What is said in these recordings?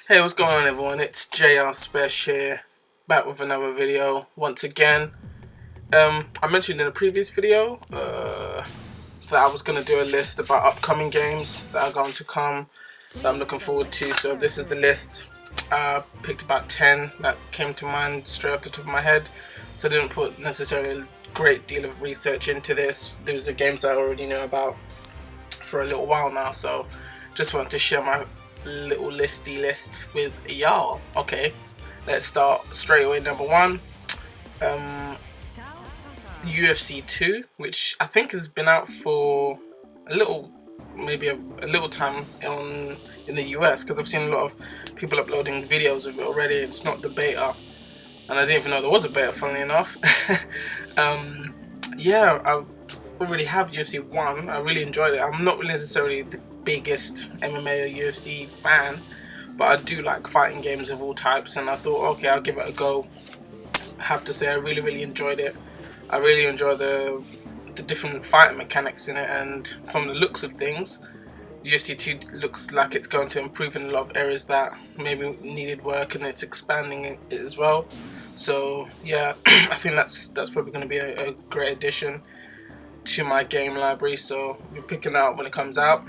Hey, what's going on everyone? It's JR Spesh here, back with another video once again. I mentioned in a previous video that I was going to do a list about upcoming games that are going to come that I'm looking forward to. So this is the list. I picked about 10 that came to mind straight off the top of my head. So I didn't put necessarily a great deal of research into this. Those are games I already know about for a little while now. So just wanted to share my little list with y'all. Okay, let's start straight away. Number one, UFC 2, which I think has been out for maybe a little time in the US, because I've seen a lot of people uploading videos of it already. It's not the beta, and I didn't even know there was a beta, funnily enough. Yeah, I already have UFC 1. I really enjoyed it. I'm not really necessarily the biggest MMA or UFC fan, but I do like fighting games of all types, and I thought, okay, I'll give it a go. I have to say I really enjoyed it. I really enjoy the different fighting mechanics in it, and from the looks of things, UFC 2 looks like it's going to improve in a lot of areas that maybe needed work, and it's expanding it as well. So yeah, I think that's probably going to be a great addition to my game library, so we're picking that up when it comes out.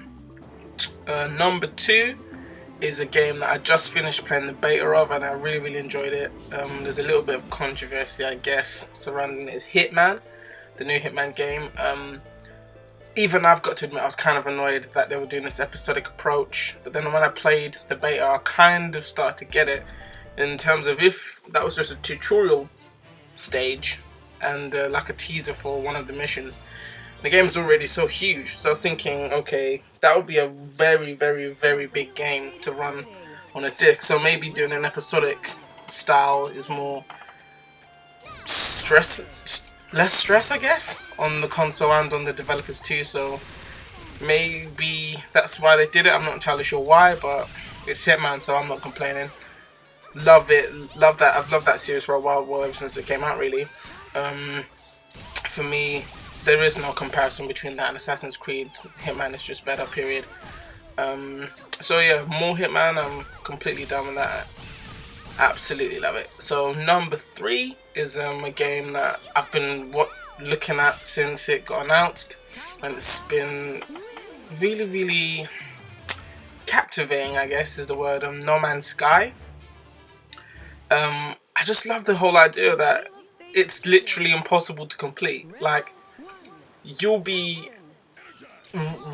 Number 2 is a game that I just finished playing the beta of, and I really enjoyed it. There's a little bit of controversy, I guess, surrounding it. It's Hitman, the new Hitman game. Even I've got to admit, I was kind of annoyed that they were doing this episodic approach, but then when I played the beta, I kind of started to get it, in terms of if that was just a tutorial stage and like a teaser for one of the missions. The game's already so huge, so I was thinking, okay, that would be a very big game to run on a disc. So maybe doing an episodic style is more less stress, I guess, on the console and on the developers too. So maybe that's why they did it. I'm not entirely sure why, but it's Hitman, so I'm not complaining. Love it, love that. I've loved that series for a while, ever since it came out, really. For me, there is no comparison between that and Assassin's Creed. Hitman is just better, period. So yeah, more Hitman. I'm completely done with that. Absolutely love it. So number 3 is a game that I've been looking at since it got announced, and it's been really captivating, I guess is the word. No Man's Sky. I just love the whole idea that it's literally impossible to complete. Like, you'll be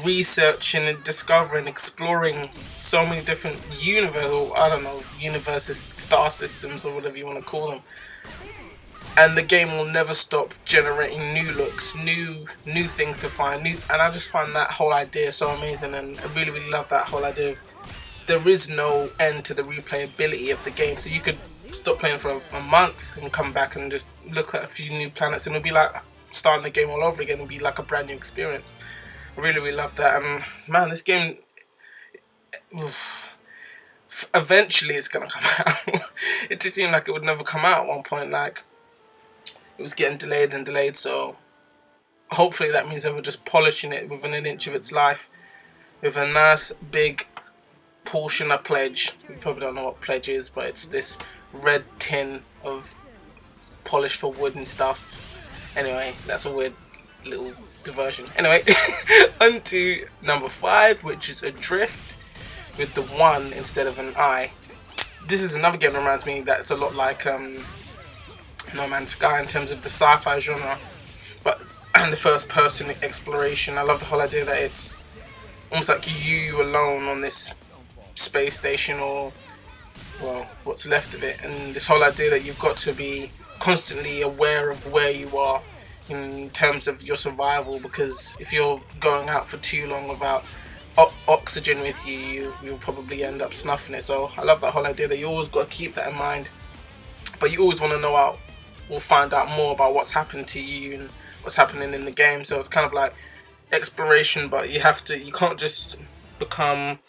researching and discovering, exploring so many different universes, star systems, or whatever you want to call them, and the game will never stop generating new looks, new things to find, and I just find that whole idea so amazing, and I really love that whole idea of there is no end to the replayability of the game. So you could stop playing for a month and come back and just look at a few new planets, and it'll be like starting the game all over again. It'll be like a brand new experience. I really love that. And man, this game, eventually it's gonna come out. It just seemed like it would never come out at one point. Like, it was getting delayed and delayed. So hopefully that means they were just polishing it within an inch of its life with a nice big portion of pledge. You probably don't know what pledge is, but it's this red tin of polish for wood and stuff. Anyway, that's a weird little diversion. Anyway, on to number 5, which is Adrift with the 1 instead of an I. This is another game that reminds me that's a lot like No Man's Sky in terms of the sci-fi genre, and the first person exploration. I love the whole idea that it's almost like you alone on this space station, or well, what's left of it, and this whole idea that you've got to be constantly aware of where you are in terms of your survival, because if you're going out for too long without oxygen with you, you'll probably end up snuffing it. So I love that whole idea that you always got to keep that in mind, but you always want to know out or find out more about what's happened to you and what's happening in the game. So it's kind of like exploration, but you can't just become,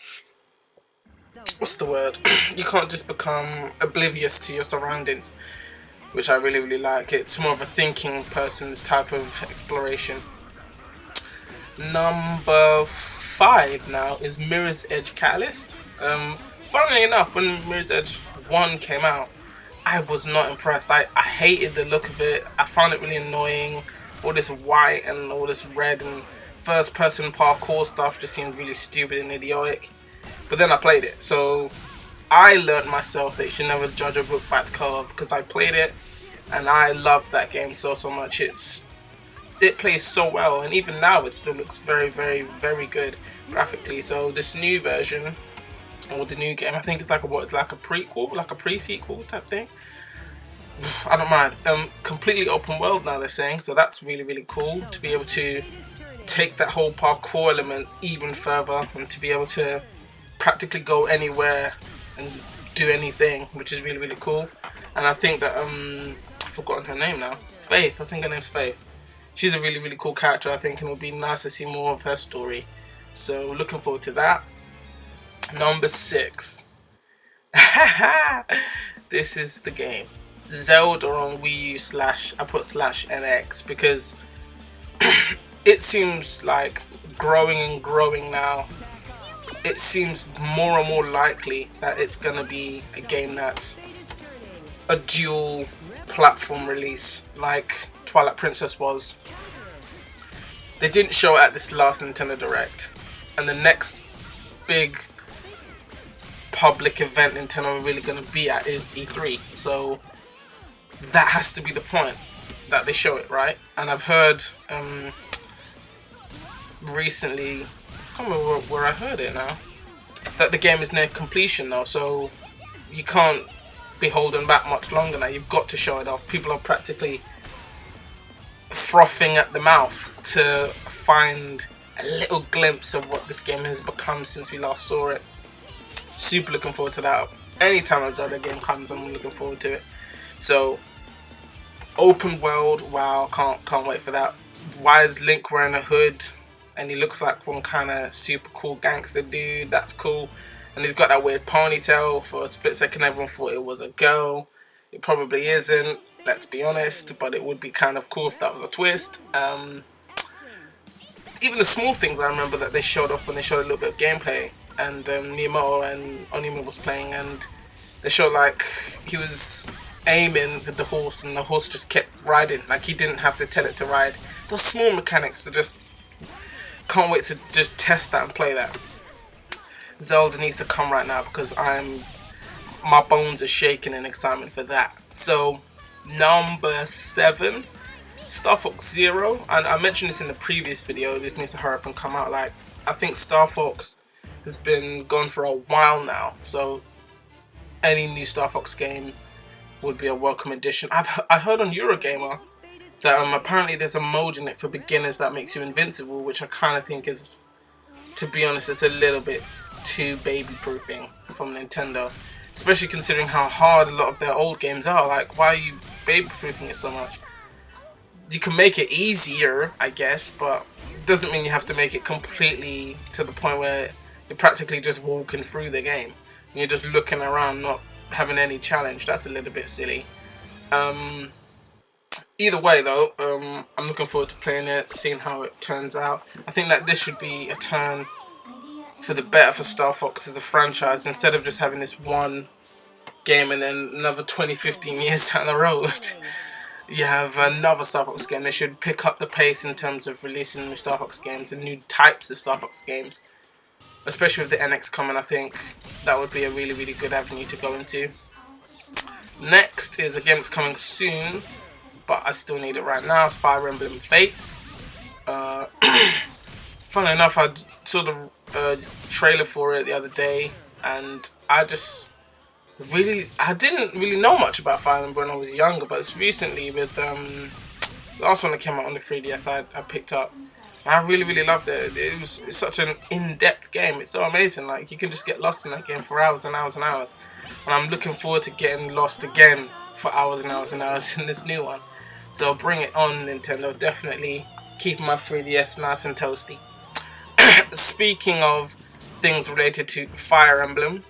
what's the word? You can't just become oblivious to your surroundings, which I really like. It's more of a thinking person's type of exploration. Number 5 now is Mirror's Edge Catalyst. funnily enough, when Mirror's Edge 1 came out, I was not impressed. I hated the look of it. I found it really annoying. All this white and all this red and first person parkour stuff just seemed really stupid and idiotic. But then I played it, so I learned myself that you should never judge a book by its cover, because I played it and I loved that game so much. It plays so well, and even now it still looks very, very, very good graphically. So this new version, or the new game, I think it's like a prequel, like a pre-sequel type thing. I don't mind. Completely open world now, they're saying, so that's really, really cool to be able to take that whole parkour element even further, and to be able to practically go anywhere and do anything, which is really, really cool. And I think that I've forgotten her name now. Faith, I think her name's Faith. She's a really, really cool character, I think, and it'll be nice to see more of her story. So looking forward to that. Number 6. This is the game. Zelda on Wii U / I put /NX because it seems like growing and growing now. It seems more and more likely that it's going to be a game that's a dual platform release like Twilight Princess was. They didn't show it at this last Nintendo Direct, and the next big public event Nintendo are really going to be at is E3, so that has to be the point that they show it, right? And I've heard recently, I can't remember where I heard it now, that the game is near completion now, so you can't be holding back much longer now. You've got to show it off. People are practically frothing at the mouth to find a little glimpse of what this game has become since we last saw it. Super looking forward to that. Anytime a Zelda game comes, I'm looking forward to it. So, open world, wow, can't wait for that. Why is Link wearing a hood? And he looks like one kind of super cool gangster dude. That's cool. And he's got that weird ponytail. For a split second, everyone thought it was a girl. It probably isn't, let's be honest. But it would be kind of cool if that was a twist. Even the small things I remember that they showed off when they showed a little bit of gameplay. And Miyamoto and Onima was playing, and they showed like he was aiming with the horse, and the horse just kept riding. Like he didn't have to tell it to ride. Those small mechanics are just... Can't wait to just test that and play that. Zelda needs to come right now because my bones are shaking in excitement for that. So, number 7, Star Fox Zero. And I mentioned this in the previous video. This needs to hurry up and come out. Like, I think Star Fox has been gone for a while now. So, any new Star Fox game would be a welcome addition. I heard on Eurogamer that apparently there's a mode in it for beginners that makes you invincible, which I kind of think is, to be honest, it's a little bit too baby-proofing from Nintendo. Especially considering how hard a lot of their old games are. Like, why are you baby-proofing it so much? You can make it easier, I guess, but it doesn't mean you have to make it completely to the point where you're practically just walking through the game. And you're just looking around, not having any challenge. That's a little bit silly. Either way though, I'm looking forward to playing it, seeing how it turns out. I think that this should be a turn for the better for Star Fox as a franchise, instead of just having this one game and then another 20-15 years down the road you have another Star Fox game. They should pick up the pace in terms of releasing new Star Fox games and new types of Star Fox games. Especially with the NX coming, I think that would be a really, really good avenue to go into. Next is a game that's coming soon, but I still need it right now. It's Fire Emblem Fates. Funnily enough, I saw the trailer for it the other day, and I didn't really know much about Fire Emblem when I was younger, but it's recently with the last one that came out on the 3DS I picked up. I really, really loved it. It's such an in-depth game. It's so amazing. Like, you can just get lost in that game for hours and hours and hours. And I'm looking forward to getting lost again for hours and hours and hours in this new one. So bring it on, Nintendo. Definitely keeping my 3DS nice and toasty. Speaking of things related to Fire Emblem,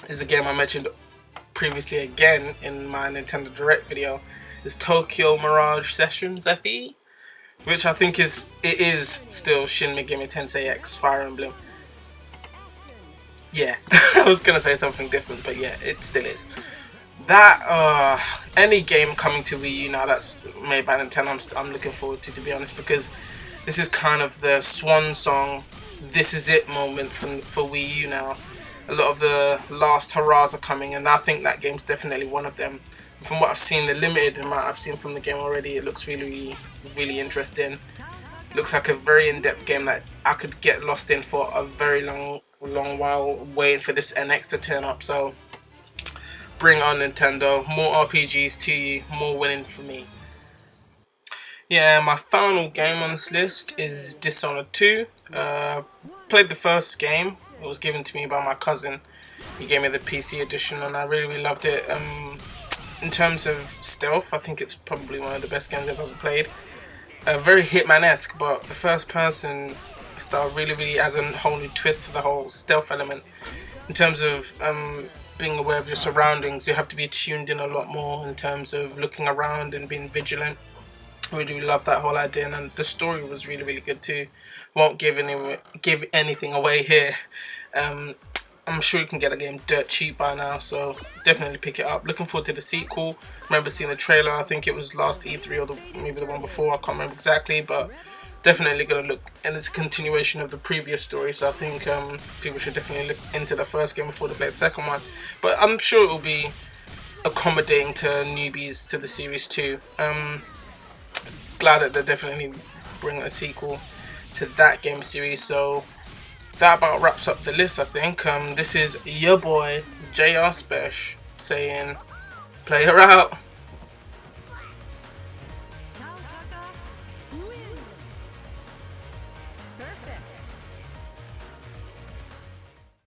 is a game I mentioned previously again in my Nintendo Direct video. Is Tokyo Mirage Sessions FE, which I think is still Shin Megami Tensei X Fire Emblem. Yeah, I was gonna say something different, but yeah, it still is. That any game coming to Wii U now that's made by Nintendo, I'm looking forward to be honest, because this is kind of the swan song, this is it moment for Wii U now. A lot of the last hurrahs are coming, and I think that game's definitely one of them. From what I've seen, the limited amount I've seen from the game already, it looks really, really interesting. Looks like a very in-depth game that I could get lost in for a very long while, waiting for this NX to turn up. So bring on Nintendo, more RPGs to you, more winning for me. Yeah, my final game on this list is Dishonored 2. Played the first game. It was given to me by my cousin. He gave me the PC edition and I really, really loved it. In terms of stealth, I think it's probably one of the best games I've ever played. Very Hitman-esque, but the first person style really, really adds a whole new twist to the whole stealth element. In terms of being aware of your surroundings, you have to be tuned in a lot more in terms of looking around and being vigilant. I really love that whole idea, and the story was really, really good too. Won't give anything away here. I'm sure you can get a game dirt cheap by now, so definitely pick it up. Looking forward to the sequel. Remember seeing the trailer, I think it was last E3 or maybe the one before, I can't remember exactly, but definitely going to look, and it's a continuation of the previous story, so I think people should definitely look into the first game before they play the second one. But I'm sure it will be accommodating to newbies to the series too. Glad that they're definitely bringing a sequel to that game series. So that about wraps up the list, I think. This is your boy JR Spesh saying, play her out.